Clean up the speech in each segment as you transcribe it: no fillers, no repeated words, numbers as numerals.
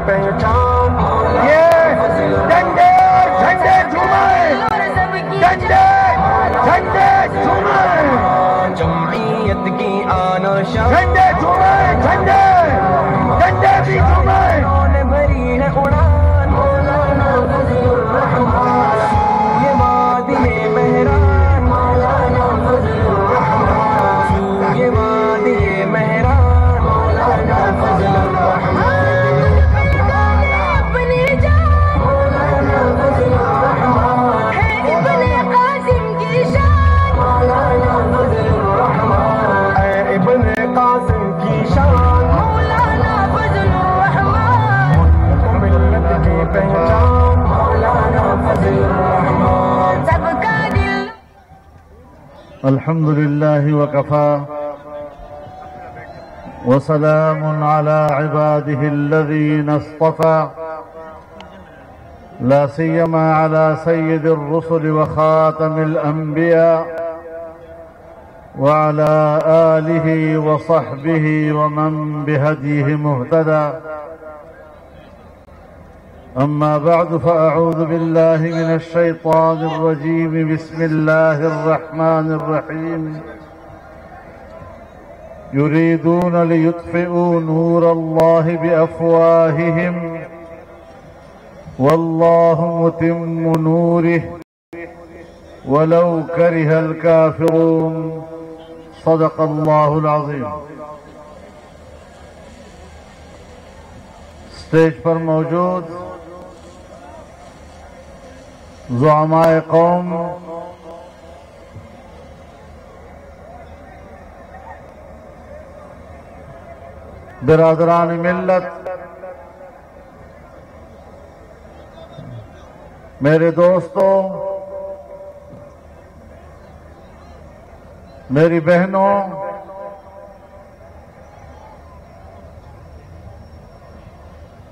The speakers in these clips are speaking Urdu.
پہچان یہ ڈنڈے جھنڈے جھومائیں ڈنڈے جھنڈے جھومائیں جمعیت کی آن و شان جھنڈے جھومائیں جھنڈے ڈنڈے بھی جھومائیں بھری ہے اڑان مولانا فضل الرحمان یہ وادی مہران مولانا فضل الرحمان یہ وادی مہران مولانا فضل الرحمان اپنی جان مولانا فضل الرحمان ہے ابن قاسم کی شان مولانا فضل الرحمان ہے ابن قاسم کی شان مولانا فضل الرحمان ملت کی پہچان مولانا فضل الرحمان سب کا دل الحمد لله وكفى وسلام على عباده الذين اصطفى لا سيما على سيد الرسل وخاتم الأنبياء وعلى آله وصحبه ومن بهديه مهتدى أما بعد فأعوذ بالله من الشيطان الرجيم بسم الله الرحمن الرحيم يريدون ليطفئوا نور الله بأفواههم والله متم نوره ولو كره الكافرون صدق الله العظيم. اسٹیج پر موجود زعماء قوم، برادران ملت، میرے دوستوں، میری بہنوں،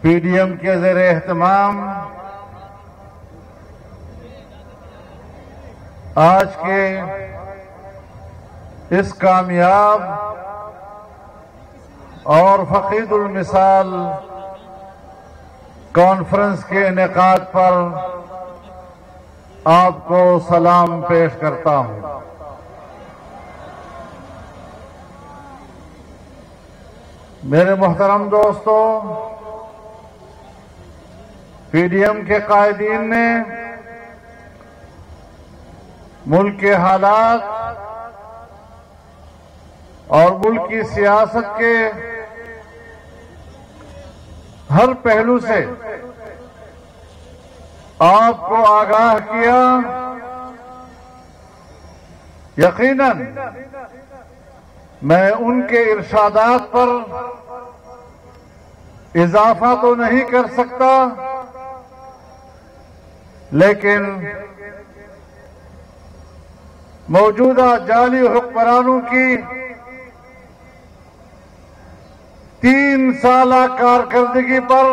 پی ڈی ایم کے زیر اہتمام آج کے اس کامیاب اور فقید المثال کانفرنس کے انعقاد پر آپ کو سلام پیش کرتا ہوں. میرے محترم دوستوں، پی ڈی ایم کے قائدین نے ملک کے حالات اور ملک کی سیاست کے ہر پہلو سے آپ کو آگاہ کیا. یقیناً میں ان کے ارشادات پر اضافہ تو نہیں کر سکتا، لیکن موجودہ جعلی حکمرانوں کی 3 سالہ کارکردگی پر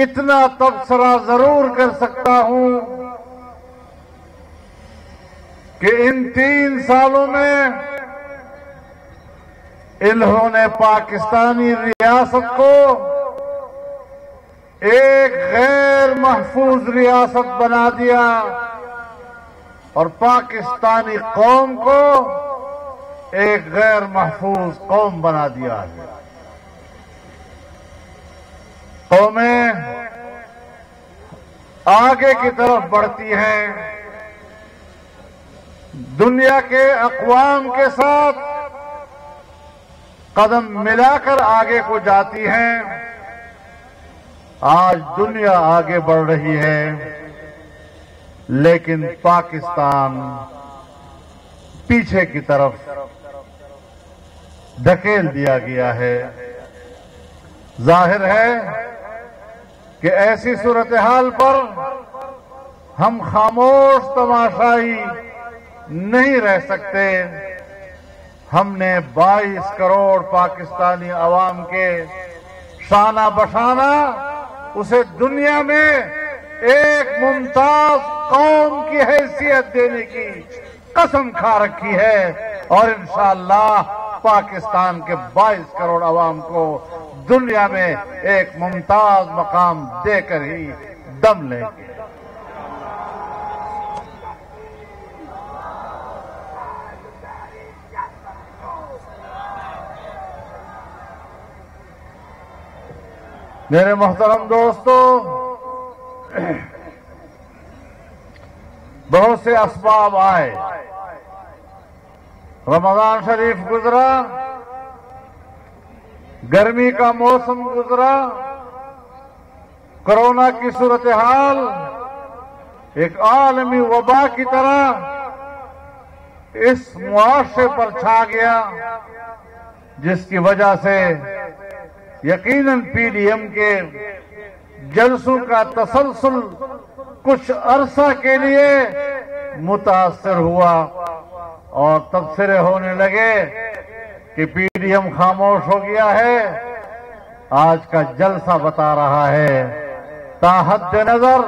اتنا تبصرہ ضرور کر سکتا ہوں کہ ان 3 سالوں میں انہوں نے پاکستانی ریاست کو ایک غیر محفوظ ریاست بنا دیا اور پاکستانی قوم کو ایک غیر محفوظ قوم بنا دیا ہے. قومیں آگے کی طرف بڑھتی ہیں، دنیا کے اقوام کے ساتھ قدم ملا کر آگے کو جاتی ہیں. آج دنیا آگے بڑھ رہی ہے، لیکن پاکستان پیچھے کی طرف دھکیل دیا گیا ہے. ظاہر ہے کہ ایسی صورتحال پر ہم خاموش تماشائی نہیں رہ سکتے. ہم نے 22 کروڑ پاکستانی عوام کے شانہ بشانہ اسے دنیا میں ایک ممتاز قوم کی حیثیت دینے کی قسم کھا رکھی ہے، اور انشاءاللہ پاکستان کے 22 کروڑ عوام کو دنیا میں ایک ممتاز مقام دے کر ہی دم لیں گے۔ میرے محترم دوستو، بہت سے اسباب آئے، رمضان شریف گزرا، گرمی کا موسم گزرا، کورونا کی صورتحال ایک عالمی وبا کی طرح اس معاشرے پر چھا گیا، جس کی وجہ سے یقیناً پی ڈی ایم کے جلسوں کا تسلسل کچھ عرصہ کے لیے متاثر ہوا اور تبصرے ہونے لگے کہ پی ڈی ایم خاموش ہو گیا ہے۔ آج کا جلسہ بتا رہا ہے، تاحد نظر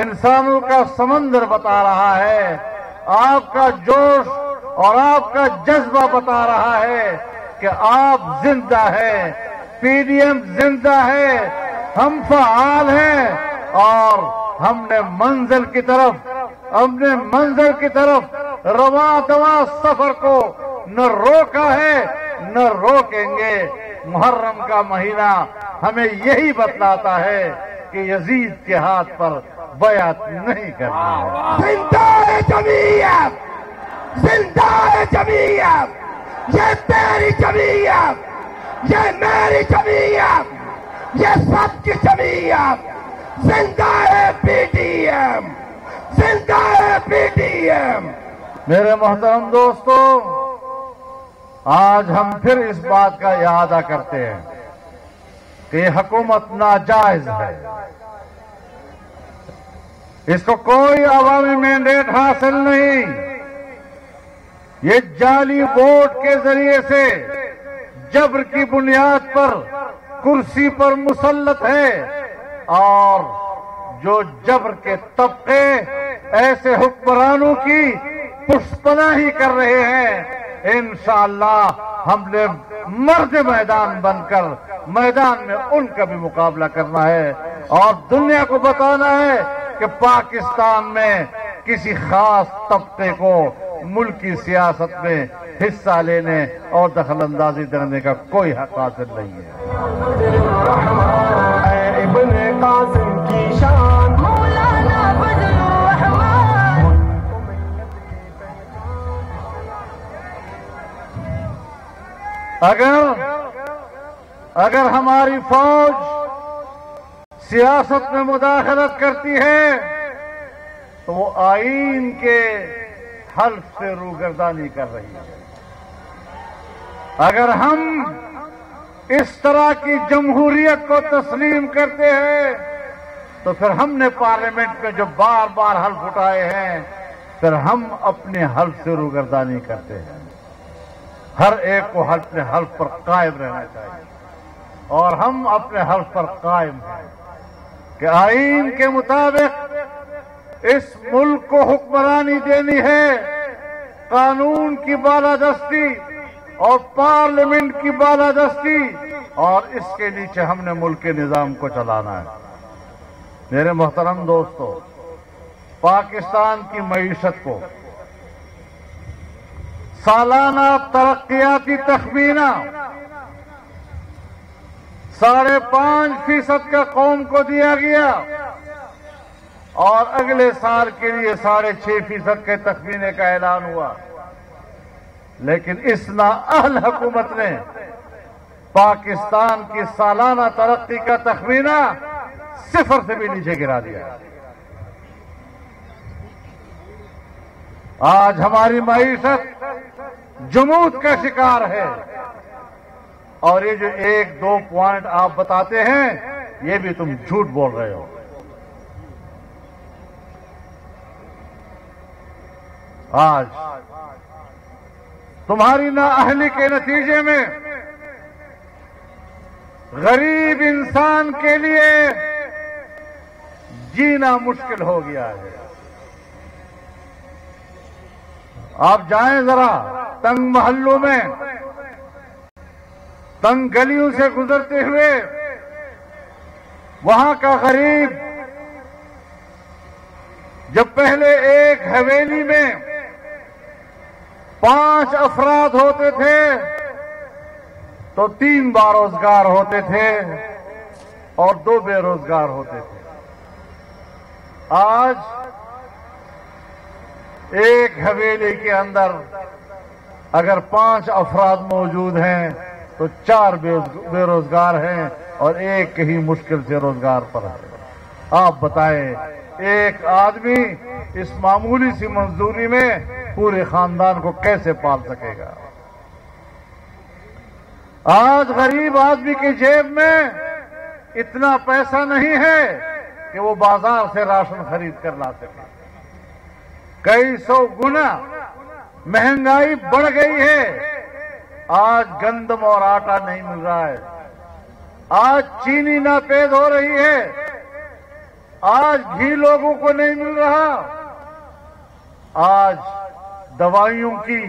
انسانوں کا سمندر بتا رہا ہے، آپ کا جوش اور آپ کا جذبہ بتا رہا ہے کہ آپ زندہ ہیں، پی ڈی ایم زندہ ہے، ہم فعال ہیں اور ہم نے منزل کی طرف رواں دواں سفر کو نہ روکا ہے نہ روکیں گے۔ محرم کا مہینہ ہمیں یہی بتلاتا ہے کہ یزید کے ہاتھ پر بیعت نہیں کرنی ہے۔ زندہ ہے جمعیت، زندہ ہے جمعیت، یہ تیری جمعیت، یہ میری جمعیت، یہ سب کی جمعیت، زندہ ہے پی ڈی ایم، زندہ ہے پی ڈی ایم۔ میرے محترم دوستو، آج ہم پھر اس بات کا اعادہ کرتے ہیں کہ یہ حکومت ناجائز ہے، اس کو کوئی عوامی مینڈیٹ حاصل نہیں، یہ جعلی ووٹ کے ذریعے سے جبر کی بنیاد پر کرسی پر مسلط ہے، اور جو جبر کے طبقے ایسے حکمرانوں کی پشپناہی کر رہے ہیں، انشاءاللہ ہم نے مرد میدان بن کر میدان میں ان کا بھی مقابلہ کرنا ہے اور دنیا کو بتانا ہے کہ پاکستان میں کسی خاص طبقے کو ملکی سیاست میں حصہ لینے اور دخل اندازی کرنے کا کوئی حق حاصل نہیں ہے۔ اے ابن قاسم کی شان مولانا فضل الرحمان۔ اگر ہماری فوج سیاست میں مداخلت کرتی ہے تو وہ آئین کے حلف سے روگردانی کر رہی ہے۔ اگر ہم اس طرح کی جمہوریت کو تسلیم کرتے ہیں تو پھر ہم نے پارلیمنٹ میں جو بار بار حلف اٹھائے ہیں، پھر ہم اپنے حلف سے روگردانی کرتے ہیں۔ ہر ایک کو اپنے حلف پر قائم رہنا چاہیے اور ہم اپنے حلف پر قائم ہیں کہ آئین کے مطابق اس ملک کو حکمرانی دینی ہے، قانون کی بالادستی اور پارلیمنٹ کی بالادستی، اور اس کے نیچے ہم نے ملک کے نظام کو چلانا ہے۔ میرے محترم دوستو، پاکستان کی معیشت کو سالانہ ترقیاتی تخمینہ 5.5% کا قوم کو دیا گیا اور اگلے سال کے لیے 6.5% کے تخمینے کا اعلان ہوا، لیکن اس نااہل حکومت نے پاکستان کی سالانہ ترقی کا تخمینہ 0 سے بھی نیچے گرا دیا۔ آج ہماری معیشت جمود کا شکار ہے، اور یہ جو 1-2 پوائنٹ آپ بتاتے ہیں، یہ بھی تم جھوٹ بول رہے ہو۔ آج تمہاری نااہلی کے نتیجے میں غریب انسان کے لیے جینا مشکل ہو گیا ہے۔ آپ جائیں ذرا تنگ محلوں میں، تنگ گلیوں سے گزرتے ہوئے وہاں کا غریب جب پہلے ایک حویلی میں 5 افراد ہوتے تھے تو 3 باروزگار ہوتے تھے اور 2 بے روزگار ہوتے تھے. آج ایک حویلی کے اندر اگر 5 افراد موجود ہیں تو 4 بے روزگار ہیں اور ایک ہی مشکل سے روزگار پر ہے. آپ بتائیں ایک آدمی اس معمولی سی مزدوری میں پورے خاندان کو کیسے پال سکے گا؟ آج غریب آدمی کی جیب میں اتنا پیسہ نہیں ہے کہ وہ بازار سے راشن خرید کر لا سکے. کئی 100 گنا مہنگائی بڑھ گئی ہے. آج گندم اور آٹا نہیں مل رہا ہے. آج چینی ناپید ہو رہی ہے. آج گھی لوگوں کو نہیں مل رہا. آج دوائیوں کی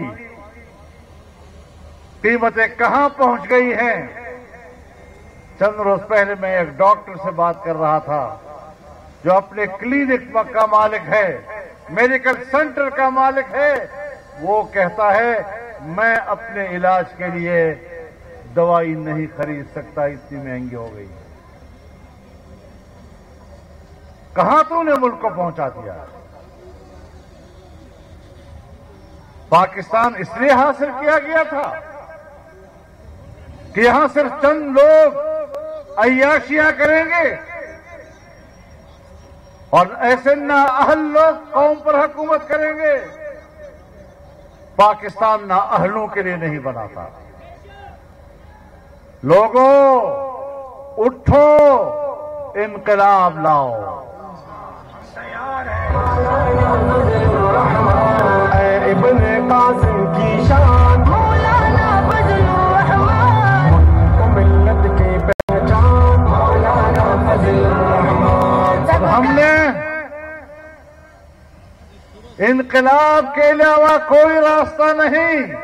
قیمتیں کہاں پہنچ گئی ہیں؟ چند روز پہلے میں ایک ڈاکٹر سے بات کر رہا تھا جو اپنے کلینک کا مالک ہے، میڈیکل سینٹر کا مالک ہے. وہ کہتا ہے میں اپنے علاج کے لیے دوائی نہیں خرید سکتا، اتنی مہنگی ہو گئی. کہاں تو نے ملک کو پہنچا دیا؟ پاکستان اس لیے حاصل کیا گیا تھا کہ یہاں صرف چند لوگ عیاشیاں کریں گے اور ایسے نااہل لوگ قوم پر حکومت کریں گے. پاکستان نااہلوں کے لیے نہیں بنا تھا. لوگوں اٹھو، انقلاب لاؤ. ابن قاسم کی شان مولانا فضل الرحمان، ملت کی پہچان مولانا فضل الرحمان. ہم نے انقلاب کے علاوہ کوئی راستہ نہیں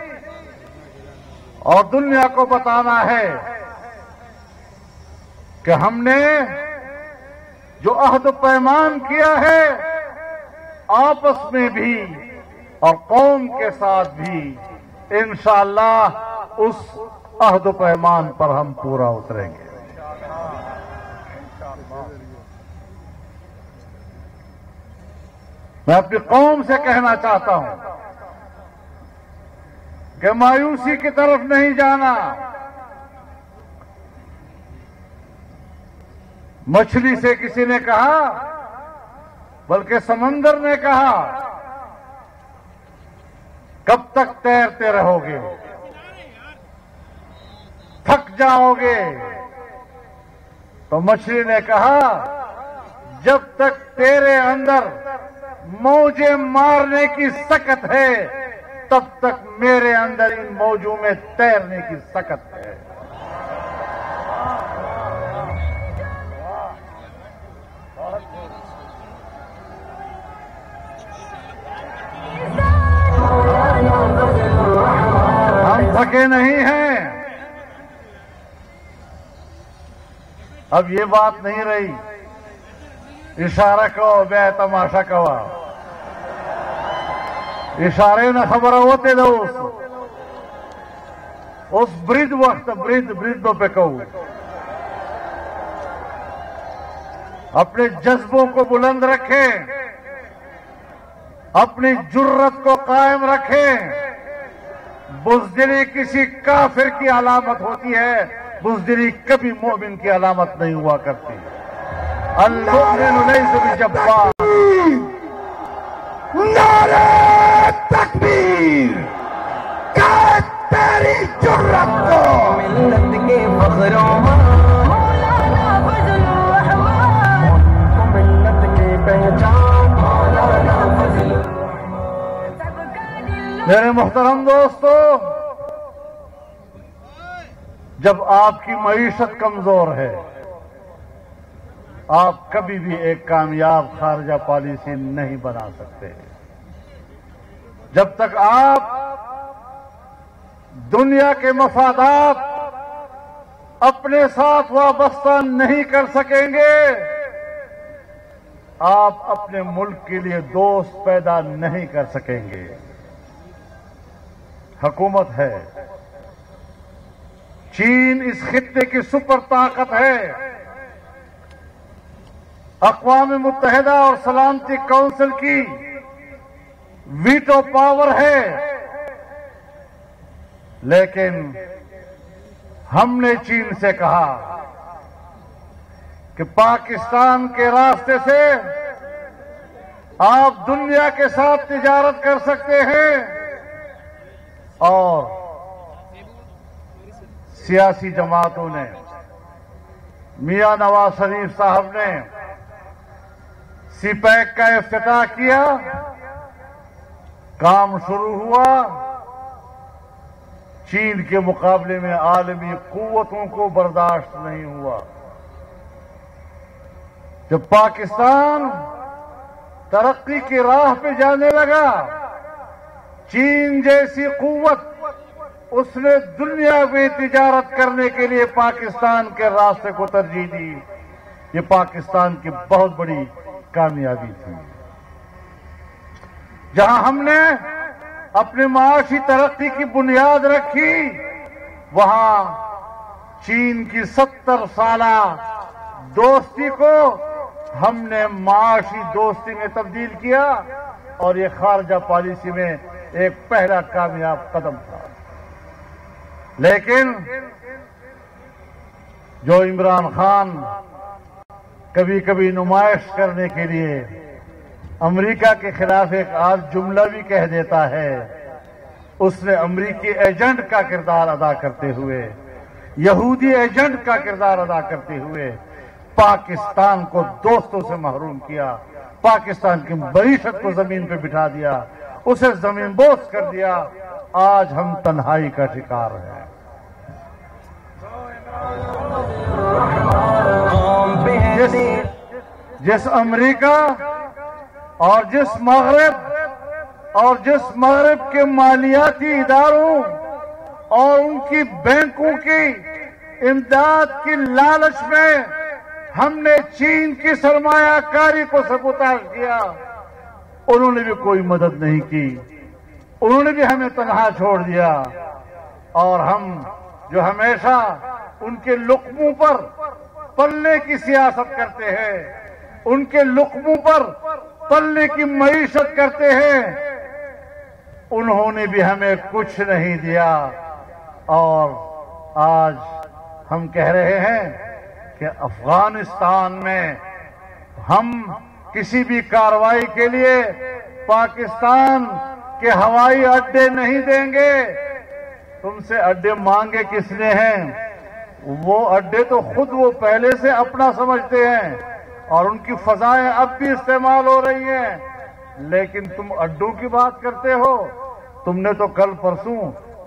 اور دنیا کو بتانا ہے کہ ہم نے جو عہد و پیمان کیا ہے آپس میں بھی اور قوم کے ساتھ بھی، انشاءاللہ اس عہد و پیمان پر ہم پورا اتریں گے. میں اپنی قوم سے کہنا چاہتا ہوں کہ مایوسی کی طرف نہیں جانا. مچھلی سے کسی نے کہا، بلکہ سمندر نے کہا، کب تک تیرتے رہو گے؟ تھک جاؤ گے؟ تو مچھلی نے کہا جب تک تیرے اندر موجیں مارنے کی سکت ہے تب تک میرے اندر ان موجوں میں تیرنے کی سکت ہے. ہم تھکے نہیں ہیں. اب یہ بات نہیں رہی اشارہ کہو بے تماشا کہو. اشارے نہ خبر ہوتے دوست اس برد وقت بردوں پہ کہو. اپنے جذبوں کو بلند رکھیں، اپنی جرت کو قائم رکھیں. بزدلی کسی کافر کی علامت ہوتی ہے، بزدلی کبھی مومن کی علامت نہیں ہوا کرتی. المؤمن لیس بجبار. نعرہ تکبیر! تیری جرت کو ملت کے فخروں مولانا فضل الرحمان، ملت کی پہچان مولانا فضل الرحمان. میرے محترم دوستو، جب آپ کی معیشت کمزور ہے آپ کبھی بھی ایک کامیاب خارجہ پالیسی نہیں بنا سکتے. جب تک آپ دنیا کے مفادات اپنے ساتھ وابستہ نہیں کر سکیں گے، آپ اپنے ملک کے لیے دوست پیدا نہیں کر سکیں گے۔ حکومت ہے، چین اس خطے کی سپر طاقت ہے، اقوام متحدہ اور سلامتی کونسل کی ویٹو پاور ہے، لیکن ہم نے چین سے کہا کہ پاکستان کے راستے سے آپ دنیا کے ساتھ تجارت کر سکتے ہیں، اور سیاسی جماعتوں نے، میاں نواز شریف صاحب نے سی پیک کا افتتاح کیا، کام شروع ہوا، چین کے مقابلے میں عالمی قوتوں کو برداشت نہیں ہوا۔ جب پاکستان ترقی کی راہ پہ جانے لگا، چین جیسی قوت اس نے دنیا میں تجارت کرنے کے لیے پاکستان کے راستے کو ترجیح دی۔ یہ پاکستان کی بہت بڑی کامیابی تھی۔ جہاں ہم نے اپنی معاشی ترقی کی بنیاد رکھی، وہاں چین کی 70 سالہ دوستی کو ہم نے معاشی دوستی میں تبدیل کیا، اور یہ خارجہ پالیسی میں ایک پہلا کامیاب قدم تھا۔ لیکن جو عمران خان کبھی کبھی نمائش کرنے کے لیے امریکہ کے خلاف ایک آج جملہ بھی کہہ دیتا ہے، اس نے امریکی ایجنٹ کا کردار ادا کرتے ہوئے، یہودی ایجنٹ کا کردار ادا کرتے ہوئے پاکستان کو دوستوں سے محروم کیا، پاکستان کی معیشت کو زمین پہ بٹھا دیا، اسے زمین بوس کر دیا۔ آج ہم تنہائی کا شکار ہیں۔ جس امریکہ اور جس مغرب کے مالیاتی اداروں اور ان کی بینکوں کی امداد کی لالچ میں ہم نے چین کی سرمایہ کاری کو سبوتاژ کیا، انہوں نے بھی کوئی مدد نہیں کی، انہوں نے بھی ہمیں تنہا چھوڑ دیا، اور ہم جو ہمیشہ ان کے لقموں پر پلنے کی سیاست کرتے ہیں، ان کے لقموں پر پلنے کی معیشت کرتے ہیں، انہوں نے بھی ہمیں کچھ نہیں دیا۔ اور آج ہم کہہ رہے ہیں کہ افغانستان میں ہم کسی بھی کارروائی کے لیے پاکستان کے ہوائی اڈے نہیں دیں گے۔ تم سے اڈے مانگے کس نے ہیں؟ وہ اڈے تو خود وہ پہلے سے اپنا سمجھتے ہیں، اور ان کی فضائیں اب بھی استعمال ہو رہی ہیں، لیکن تم اڈوں کی بات کرتے ہو۔ تم نے تو کل پرسوں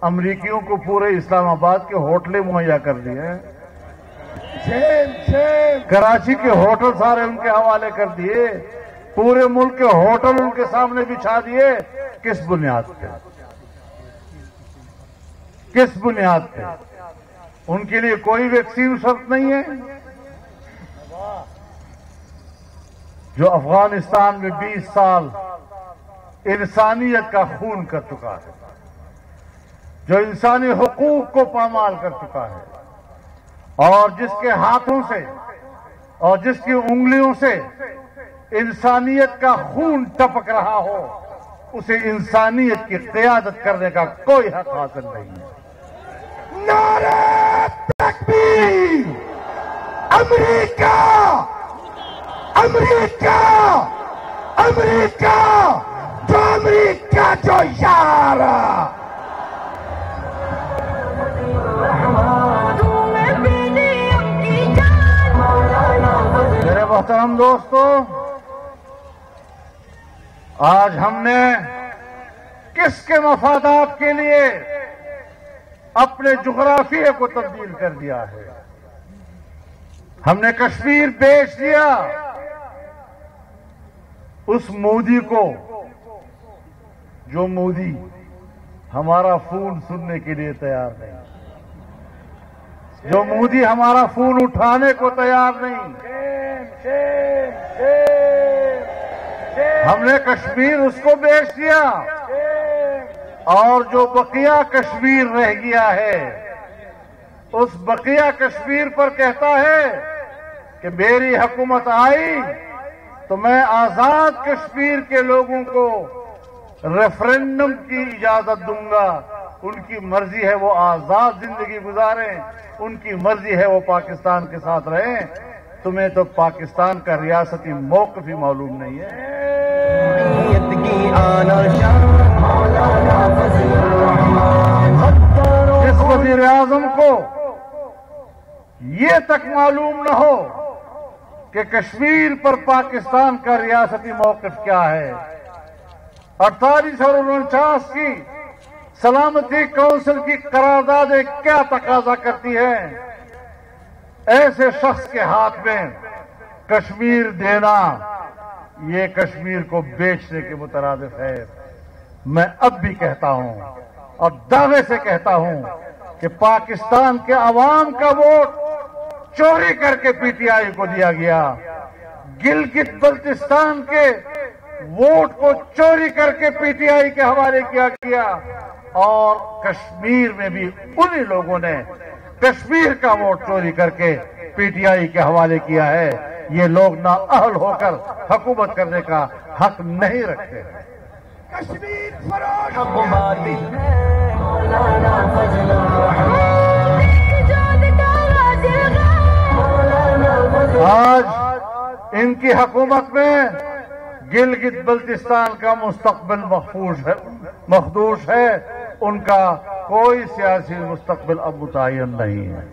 امریکیوں کو پورے اسلام آباد کے ہوٹلیں مہیا کر دیے ہیں، کراچی کے ہوٹل سارے ان کے حوالے کر دیے، پورے ملک کے ہوٹل ان کے سامنے بچھا دیے۔ کس بنیاد پہ؟ کس بنیاد پہ؟ ان کے لیے کوئی ویکسین شرط نہیں ہے؟ جو افغانستان میں 20 سال انسانیت کا خون کر چکا ہے، جو انسانی حقوق کو پامال کر چکا ہے، اور جس کے ہاتھوں سے اور جس کی انگلیوں سے انسانیت کا خون ٹپک رہا ہو، اسے انسانیت کی قیادت کرنے کا کوئی حق حاصل نہیں ہے۔ نعرہ تکبیر! امریکہ! امریکہ! امریکہ! جو امریکہ جو یار! میرے محترم دوستو، آج ہم نے کس کے مفادات کے لیے اپنے جغرافیے کو تبدیل کر دیا ہے؟ ہم نے کشمیر بیچ دیا اس مودی کو، جو مودی ہمارا فون سننے کے لیے تیار نہیں۔ جو مودی ہمارا فون اٹھانے کو تیار نہیں. ہم نے کشمیر اس کو بیچ دیا اور جو بقیہ کشمیر رہ گیا ہے اس بقیہ کشمیر پر کہتا ہے کہ میری حکومت آئی تو میں آزاد کشمیر کے لوگوں کو ریفرینڈم کی اجازت دوں گا. ان کی مرضی ہے وہ آزاد زندگی گزاریں, ان کی مرضی ہے وہ پاکستان کے ساتھ رہیں. تمہیں تو پاکستان کا ریاستی موقف ہی معلوم نہیں ہے. جس وزیر اعظم کو یہ تک معلوم نہ ہو کہ کشمیر پر پاکستان کا ریاستی موقف کیا ہے. 48 اور 49 کی سلامتی کونسل کی قراردادیں کیا تقاضا کرتی ہیں, ایسے شخص کے ہاتھ میں کشمیر دینا یہ کشمیر کو بیچنے کے مترادف ہے. میں اب بھی کہتا ہوں اور دعوے سے کہتا ہوں کہ پاکستان کے عوام کا ووٹ چوری کر کے پی ٹی آئی کو دیا گیا, گلگت بلتستان کے ووٹ کو چوری کر کے پی ٹی آئی کے حوالے کیا گیا, اور کشمیر میں بھی انہی لوگوں نے کشمیر کا ووٹ چوری کر کے پی ٹی آئی کے حوالے کیا ہے. یہ لوگ نااہل ہو کر حکومت کرنے کا حق نہیں رکھتے. کشمیر فروش آج ان کی حکومت میں گلگت بلتستان کا مستقبل مخدوش ہے. ان کا کوئی سیاسی مستقبل اب متعین نہیں ہے.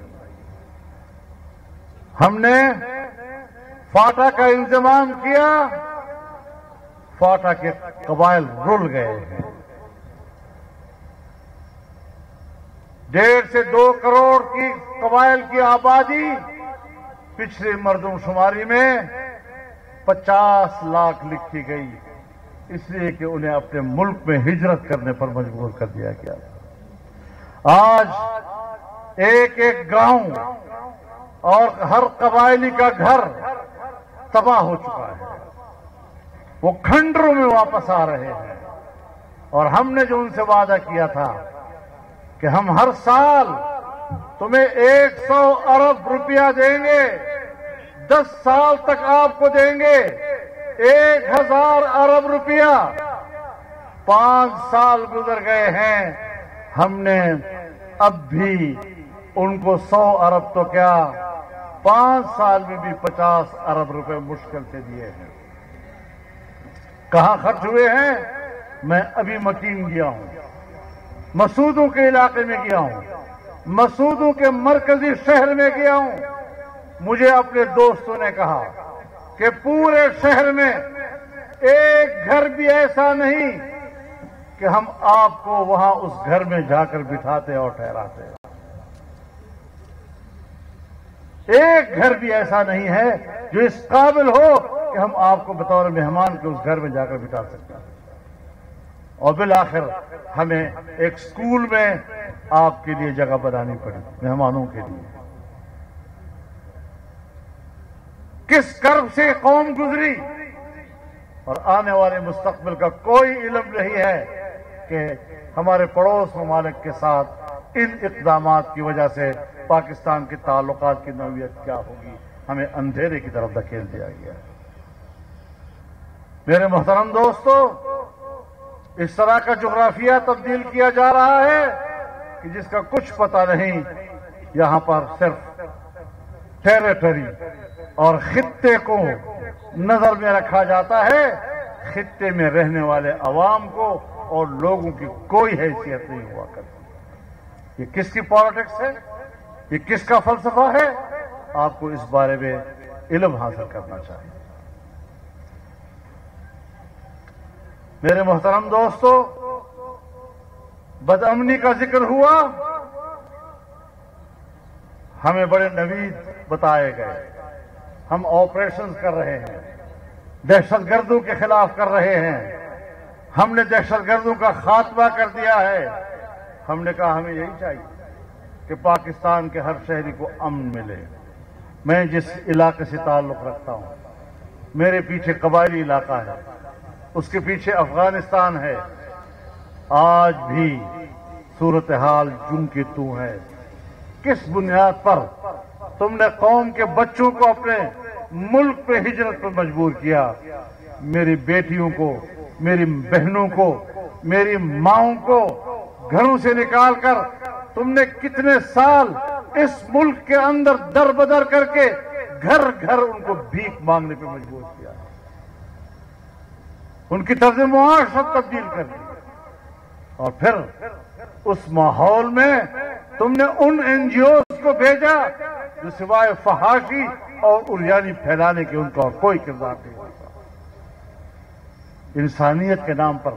ہم نے فاٹا کا انضمام کیا, فاٹا کے قبائل رل گئے ہیں. 1.5 سے 2 کروڑ کی قبائل کی آبادی پچھلی مردم شماری میں 50 لاکھ لکھی گئی, اس لیے کہ انہیں اپنے ملک میں ہجرت کرنے پر مجبور کر دیا گیا. آج ایک ایک گاؤں اور ہر قبائلی کا گھر تباہ ہو چکا ہے. وہ کھنڈروں میں واپس آ رہے ہیں, اور ہم نے جو ان سے وعدہ کیا تھا کہ ہم ہر سال تمہیں 100 ارب روپیہ دیں گے, 10 سال تک آپ کو دیں گے 1000 ارب روپیہ. 5 سال گزر گئے ہیں, ہم نے اب بھی ان کو 100 ارب تو کیا 5 سال میں بھی 50 ارب روپے مشکل سے دیے ہیں. کہاں خرچ ہوئے ہیں؟ میں ابھی مکین گیا ہوں, مسعودوں کے علاقے میں گیا ہوں, مسعودوں کے مرکزی شہر میں گیا ہوں. مجھے اپنے دوستوں نے کہا کہ پورے شہر میں ایک گھر بھی ایسا نہیں کہ ہم آپ کو وہاں اس گھر میں جا کر بٹھاتے اور ٹھہراتے. ایک گھر بھی ایسا نہیں ہے جو اس قابل ہو کہ ہم آپ کو بطور مہمان کے اس گھر میں جا کر بٹھا سکتے ہیں. اور بالآخر ہمیں ایک اسکول میں آپ کے لیے جگہ بنانی پڑی مہمانوں کے لیے. کس کرب سے قوم گزری, اور آنے والے مستقبل کا کوئی علم نہیں ہے کہ ہمارے پڑوس ممالک کے ساتھ ان اقدامات کی وجہ سے پاکستان کے تعلقات کی نوعیت کیا ہوگی. ہمیں اندھیرے کی طرف دھکیل دیا گیا. میرے محترم دوستو, اس طرح کا جغرافیہ تبدیل کیا جا رہا ہے کہ جس کا کچھ پتہ نہیں. یہاں پر صرف ٹیریٹری اور خطے کو نظر میں رکھا جاتا ہے, خطے میں رہنے والے عوام کو اور لوگوں کی کوئی حیثیت نہیں ہوا کرتی. یہ کس کی پالیٹکس ہے, یہ کس کا فلسفہ ہے؟ آپ کو اس بارے میں علم حاصل کرنا چاہیے. میرے محترم دوستو, بدامنی کا ذکر ہوا, ہمیں بڑے نوید بتائے گئے. ہم آپریشن کر رہے ہیں, دہشت گردوں کے خلاف کر رہے ہیں. ہم نے دہشت گردوں کا خاتمہ کر دیا ہے. ہم نے کہا ہمیں یہی چاہیے کہ پاکستان کے ہر شہری کو امن ملے۔ میں جس علاقے سے تعلق رکھتا ہوں، میرے پیچھے قبائلی علاقہ ہے، اس کے پیچھے افغانستان ہے۔ آج بھی صورتحال جوں کی توں ہے۔ کس بنیاد پر تم نے قوم کے بچوں کو اپنے ملک پہ ہجرت پر مجبور کیا؟ میری بیٹیوں کو، میری بہنوں کو، میری ماؤں کو گھروں سے نکال کر تم نے کتنے سال اس ملک کے اندر در بدر کر کے گھر گھر ان کو بھیک مانگنے پہ مجبور کیا، ان کی طرز معاشرت تبدیل کر دی، اور پھر اس ماحول میں تم نے ان این جی اوز کو بھیجا جو سوائے فحاشی اور عریانی پھیلانے کے ان کا اور کوئی کردار نہیں ہوتا۔ انسانیت کے نام پر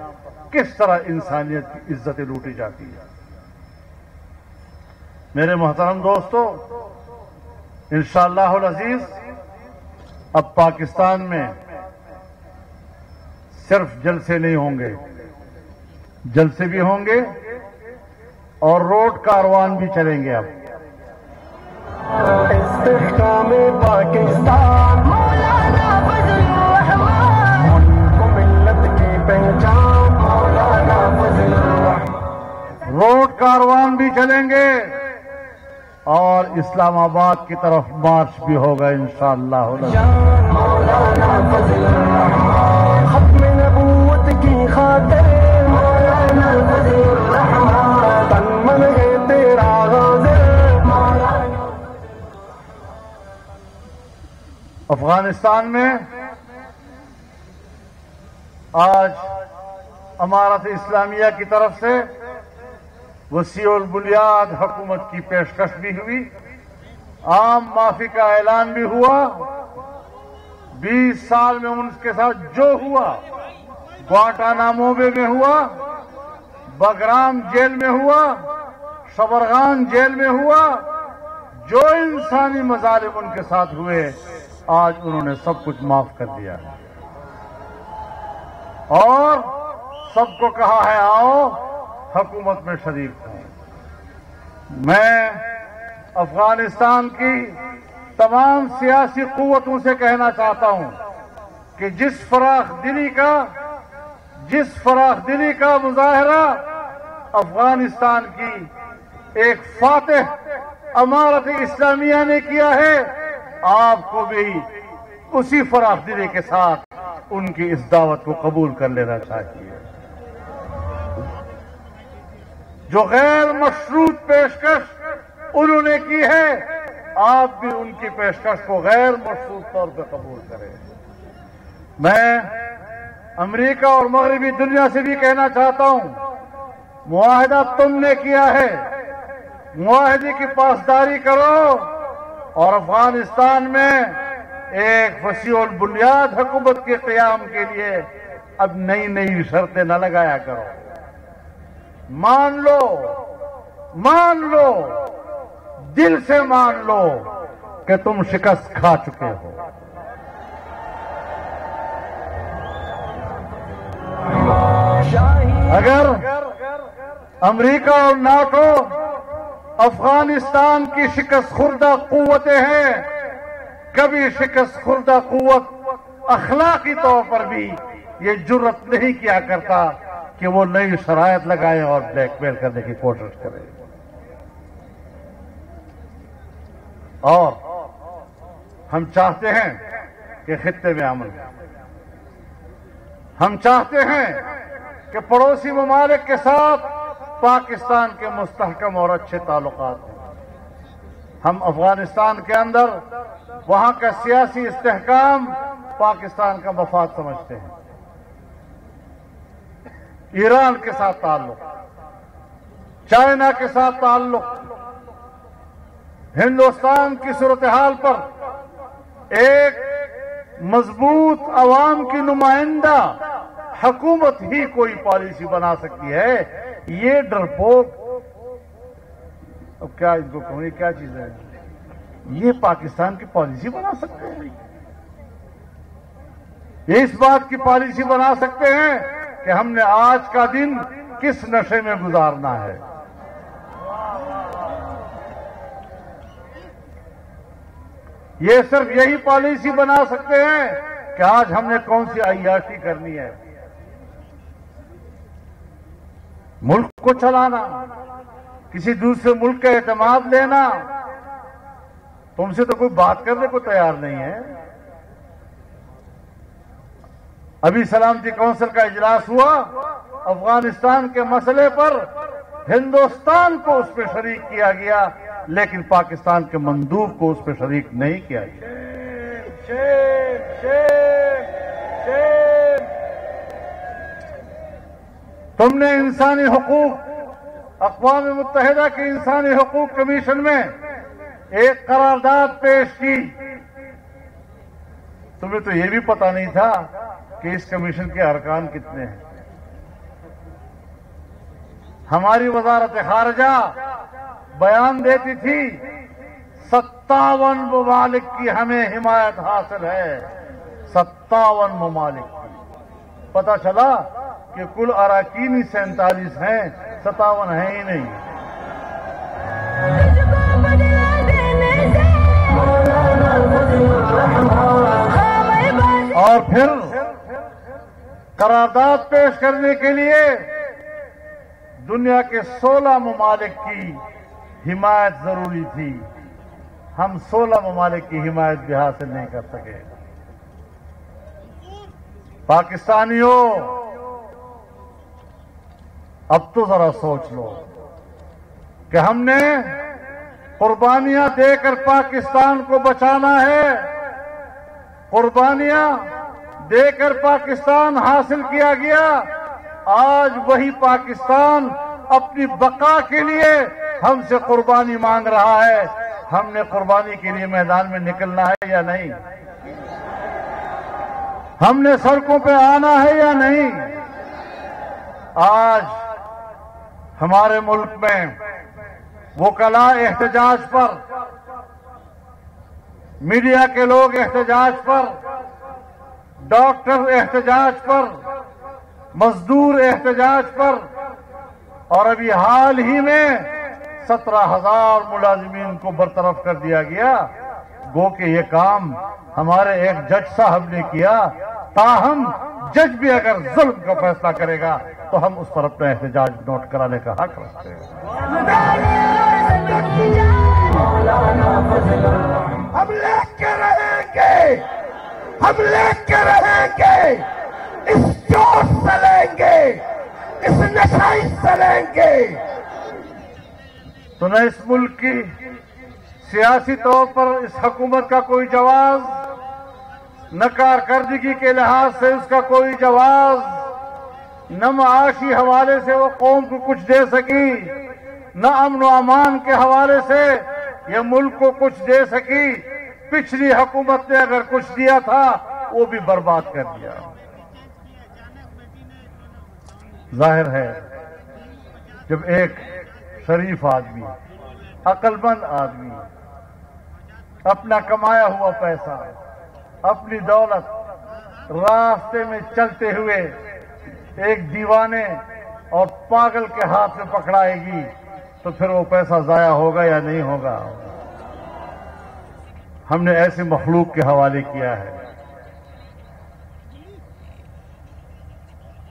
کس طرح انسانیت کی عزتیں لوٹی جاتی ہیں۔ میرے محترم دوستو، انشاءاللہ العزیز اب پاکستان میں صرف جلسے نہیں ہوں گے، جلسے بھی ہوں گے اور روڈ کاروان بھی چلیں گے۔ اب استحکام پاکستان مولانا فضل الرحمان، کو ملت کی پہچان مولانا فضل الرحمان۔ روڈ کاروان بھی چلیں گے اور اسلام آباد کی طرف مارچ بھی ہوگا انشاءاللہ۔ مولانا فضل الرحمان، ختم نبوت کی خاطر مولانا فضل الرحمان، تن من ہے تیرا غازل مولانا۔ افغانستان میں آج امارت اسلامیہ کی طرف سے وسیع البنیاد حکومت کی پیشکش بھی ہوئی، عام معافی کا اعلان بھی ہوا۔ 20 سال میں ان کے ساتھ جو ہوا، گوانٹانامو بے میں ہوا، بگرام جیل میں ہوا، شبرغان جیل میں ہوا، جو انسانی مظالم ان کے ساتھ ہوئے، آج انہوں نے سب کچھ معاف کر دیا ہے اور سب کو کہا ہے آؤ حکومت میں شریک ہوں۔ میں افغانستان کی تمام سیاسی قوتوں سے کہنا چاہتا ہوں کہ جس فراخ دلی کا مظاہرہ افغانستان کی ایک فاتح امارت اسلامیہ نے کیا ہے، آپ کو بھی اسی فراخ دلی کے ساتھ ان کی اس دعوت کو قبول کر لینا چاہیے۔ جو غیر مشروط پیشکش انہوں نے کی ہے، آپ بھی ان کی پیشکش کو غیر مشروط طور پہ قبول کریں۔ میں امریکہ اور مغربی دنیا سے بھی کہنا چاہتا ہوں، معاہدہ تم نے کیا ہے، معاہدے کی پاسداری کرو اور افغانستان میں ایک وسیع البنیاد حکومت کے قیام کے لیے اب نئی شرطیں نہ لگایا کرو۔ مان لو، دل سے مان لو کہ تم شکست کھا چکے ہو۔ اگر امریکہ اور ناٹو افغانستان کی شکست خوردہ قوتیں ہیں، کبھی شکست خوردہ قوت اخلاقی طور پر بھی یہ جرأت نہیں کیا کرتا کہ وہ نئی شرائط لگائے اور بلیک میل کرنے کی کوشش کرے۔ اور ہم چاہتے ہیں کہ خطے میں امن، ہم چاہتے ہیں کہ پڑوسی ممالک کے ساتھ پاکستان کے مستحکم اور اچھے تعلقات ہیں۔ ہم افغانستان کے اندر وہاں کا سیاسی استحکام پاکستان کا مفاد سمجھتے ہیں۔ ایران کے ساتھ تعلق، چائنا کے ساتھ تعلق، ہندوستان کی صورتحال پر ایک مضبوط عوام کی نمائندہ حکومت ہی کوئی پالیسی بنا سکتی ہے۔ یہ ڈرپوک، اب کیا ان کو کہوں، کیا چیز ہے، یہ پاکستان کی پالیسی بنا سکتے ہیں؟ یہ اس بات کی پالیسی بنا سکتے ہیں کہ ہم نے آج کا دن کس نشے میں گزارنا ہے۔ یہ صرف یہی پالیسی بنا سکتے ہیں کہ آج ہم نے کون سی عیاشی کرنی ہے. ملک کو چلانا، کسی دوسرے ملک کا اعتماد لینا، تم سے تو کوئی بات کرنے کو تیار نہیں ہے. ابھی سلامتی کونسل کا اجلاس ہوا، افغانستان کے مسئلے پر ہندوستان کو اس پہ شریک کیا گیا، لیکن پاکستان کے مندوب کو اس پہ شریک نہیں کیا گیا. تم نے انسانی حقوق، اقوام متحدہ کے انسانی حقوق کمیشن میں ایک قرارداد پیش کی. تمہیں تو یہ بھی پتا نہیں تھا کہ اس کمیشن کے ارکان کتنے ہیں. ہماری وزارت خارجہ بیان دیتی تھی 57 ممالک کی ہمیں حمایت حاصل ہے. 57 ممالک کی. پتہ چلا کہ کل اراکین 47 ہیں، 57 ہیں ہی نہیں. اور پھر قرارداد پیش کرنے کے لیے دنیا کے 16 ممالک کی حمایت ضروری تھی. ہم 16 ممالک کی حمایت بھی حاصل نہیں کر سکے. پاکستانیوں، اب تو ذرا سوچ لو کہ ہم نے قربانیاں دے کر پاکستان کو بچانا ہے. قربانیاں دے کر پاکستان حاصل کیا گیا. آج وہی پاکستان اپنی بقا کے لیے ہم سے قربانی مانگ رہا ہے. ہم نے قربانی کے لیے میدان میں نکلنا ہے یا نہیں؟ ہم نے سڑکوں پہ آنا ہے یا نہیں؟ آج ہمارے ملک میں وکلاء احتجاج پر، میڈیا کے لوگ احتجاج پر، ڈاکٹر احتجاج پر، مزدور احتجاج پر، اور ابھی حال ہی میں 17,000 ملازمین کو برطرف کر دیا گیا. گو کہ یہ کام ہمارے ایک جج صاحب نے کیا. تاہم جج بھی اگر ظلم کا فیصلہ کرے گا تو ہم اس پر اپنا احتجاج نوٹ کرانے کا حق رکھتے ہیں. ہم لے کے رہیں گے، ہم لے کے رہیں گے. اس جوش سے لیں گے، اس نشائی سے لیں گے. تو نہ اس ملک کی سیاسی طور پر اس حکومت کا کوئی جواز، نہ کارکردگی کے لحاظ سے اس کا کوئی جواز، نہ معاشی حوالے سے وہ قوم کو کچھ دے سکی، نہ امن و امان کے حوالے سے یہ ملک کو کچھ دے سکی. پچھلی حکومت نے اگر کچھ دیا تھا وہ بھی برباد کر دیا. ظاہر ہے جب ایک شریف آدمی، عقل مند آدمی اپنا کمایا ہوا پیسہ، اپنی دولت راستے میں چلتے ہوئے ایک دیوانے اور پاگل کے ہاتھ میں پکڑائے گی تو پھر وہ پیسہ ضائع ہوگا یا نہیں ہوگا؟ ہم نے ایسے مخلوق کے حوالے کیا ہے.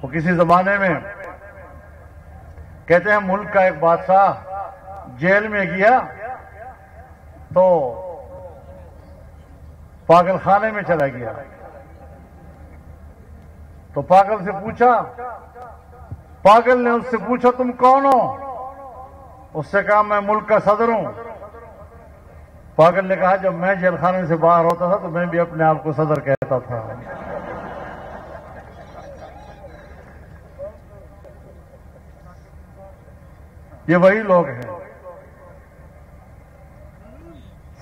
وہ کسی زمانے میں کہتے ہیں ملک کا ایک بادشاہ جیل میں گیا تو پاگل خانے میں چلا گیا. تو پاگل سے پوچھا، پاگل نے اس سے پوچھا تم کون ہو؟ اس سے کہا میں ملک کا صدر ہوں. پاگل نے کہا جب میں جیل خانے سے باہر ہوتا تھا تو میں بھی اپنے آپ کو صدر کہتا تھا. یہ وہی لوگ ہیں.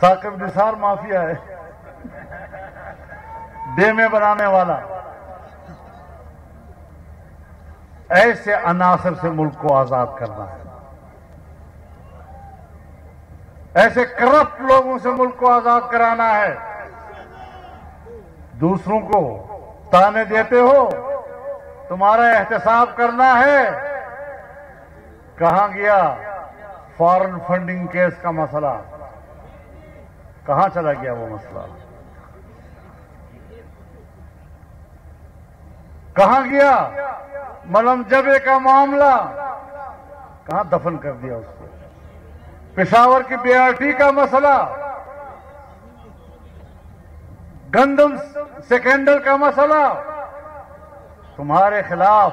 ثاقب نثار مافیا ہے، ڈیمے بنانے والا. ایسے عناصر سے ملک کو آزاد کرنا ہے. ایسے کرپٹ لوگوں سے ملک کو آزاد کرانا ہے. دوسروں کو تانے دیتے ہو، تمہارا احتساب کرنا ہے. کہاں گیا فارن فنڈنگ کیس کا مسئلہ؟ کہاں چلا گیا وہ مسئلہ؟ کہاں گیا؟ ملم جبے کا معاملہ کہاں دفن کر دیا اس کو؟ پشاور کی BRT کا مسئلہ، گندم سیکنڈل کا مسئلہ، تمہارے خلاف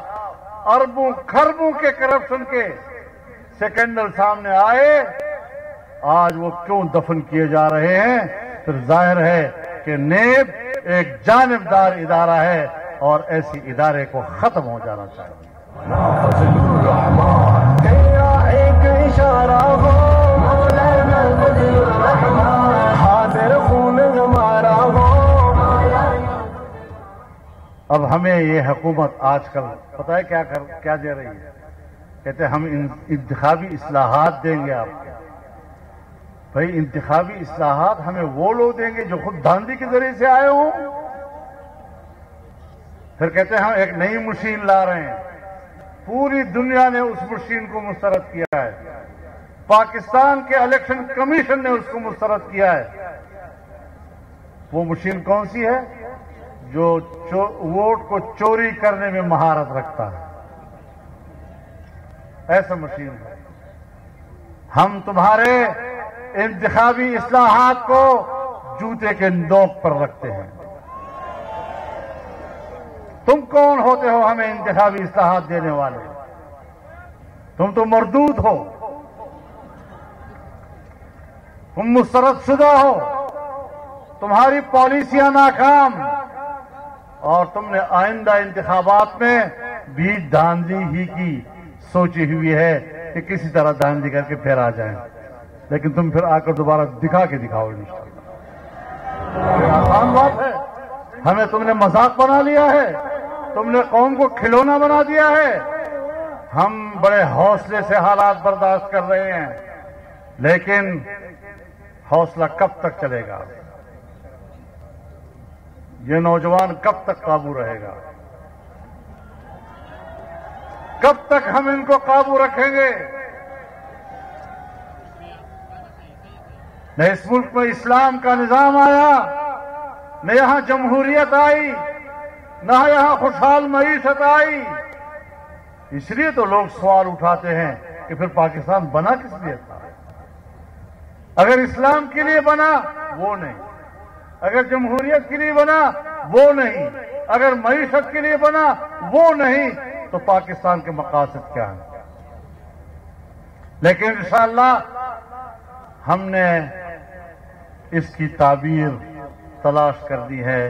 اربوں خربوں کے کرپشن کے سیکنڈل سامنے آئے، آج وہ کیوں دفن کیے جا رہے ہیں؟ پھر ظاہر ہے کہ نیب ایک جانبدار ادارہ ہے اور ایسی ادارے کو ختم ہو جانا چاہیے۔ ایک اشارہ ہو مولانا فضل الرحمان، حاضر خون ہمارا ہو۔ اب ہمیں یہ حکومت آج کل پتہ ہے کیا دے رہی ہے؟ کہتے ہیں ہم انتخابی اصلاحات دیں گے آپ کو۔ بھائی انتخابی اصلاحات ہمیں وہ لوگ دیں گے جو خود دھاندلی کے ذریعے سے آئے ہوں؟ پھر کہتے ہیں ہم ایک نئی مشین لا رہے ہیں۔ پوری دنیا نے اس مشین کو مسترد کیا ہے، پاکستان کے الیکشن کمیشن نے اس کو مسترد کیا ہے۔ وہ مشین کون سی ہے؟ جو ووٹ کو چوری کرنے میں مہارت رکھتا ہے، ایسا مشین ہے۔ ہم تمہارے انتخابی اصلاحات کو جوتے کے نوک پر رکھتے ہیں۔ تم کون ہوتے ہو ہمیں انتخابی اصلاحات دینے والے؟ تم تو مردود ہو، تم مسترد شدہ ہو، تمہاری پالیسیاں ناکام، اور تم نے آئندہ انتخابات میں بھی دھاندلی ہی کی سوچی ہوئی ہے کہ کسی طرح دھاندلی کر کے پھر آ جائیں، لیکن تم پھر آ کر دوبارہ دکھا کے دکھاؤ انشاءاللہ۔ یہ آسان بات ہے؟ ہمیں تم نے مذاق بنا لیا ہے، تم نے قوم کو کھلونا بنا دیا ہے۔ ہم بڑے حوصلے سے حالات برداشت کر رہے ہیں، لیکن حوصلہ کب تک چلے گا؟ یہ نوجوان کب تک قابو رہے گا؟ کب تک ہم ان کو قابو رکھیں گے؟ نہ اس ملک میں اسلام کا نظام آیا، نہ یہاں جمہوریت آئی، نہ یہاں خوشحال معیشت آئی۔ اس لیے تو لوگ سوال اٹھاتے ہیں کہ پھر پاکستان بنا کس لیے تھا؟ اگر اسلام کے لیے بنا وہ نہیں، اگر جمہوریت کے لیے بنا وہ نہیں، اگر معیشت کے لیے بنا وہ نہیں، تو پاکستان کے مقاصد کیا ہیں؟ لیکن انشاءاللہ ہم نے اس کی تعبیر تلاش کر دی ہے،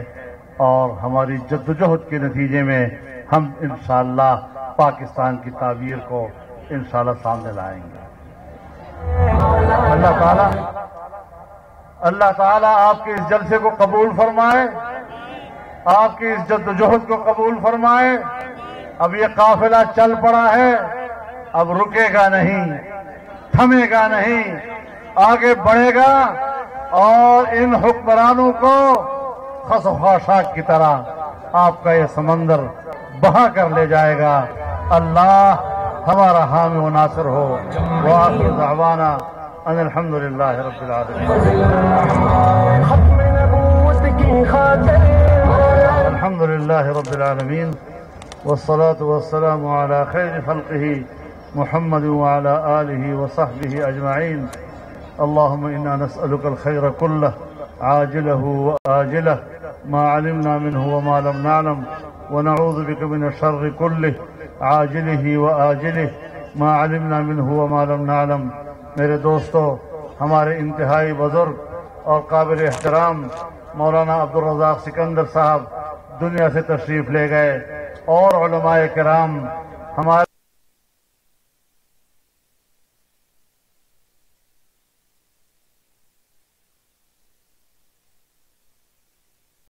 اور ہماری جدوجہد کے نتیجے میں ہم انشاءاللہ پاکستان کی تعبیر کو انشاءاللہ سامنے لائیں گے۔ اللہ تعالیٰ آپ کے اس جلسے کو قبول فرمائے، آپ کی اس جدوجہد کو قبول فرمائے۔ اب یہ قافلہ چل پڑا ہے، اب رکے گا نہیں، تھمے گا نہیں، آگے بڑھے گا، اور ان حکمرانوں کو خس و خاشاک کی طرح آپ کا یہ سمندر بہا کر لے جائے گا۔ اللہ ہمارا حامی و ناصر ہو۔ وآخر دعوانا ان الحمدللہ رب العالمین۔ ختم نبوت کی خاطر الحمدللہ رب العالمین، والصلاة والسلام على خیر خلقه محمد وعلى آله وصحبه اجمعین۔ اللهم انا نسألك الخير كله عاجله وآجله ما علمنا منه وما لم نعلم، ونعوذ بك من الشر كله عاجله وآجله ما علمنا منه وما لم نعلم۔ میرے دوستو، ہمارے انتہائی بزرگ اور قابل احترام مولانا عبدالرزاق سکندر صاحب دنیا سے تشریف لے گئے، اور علماء کرام ہمارے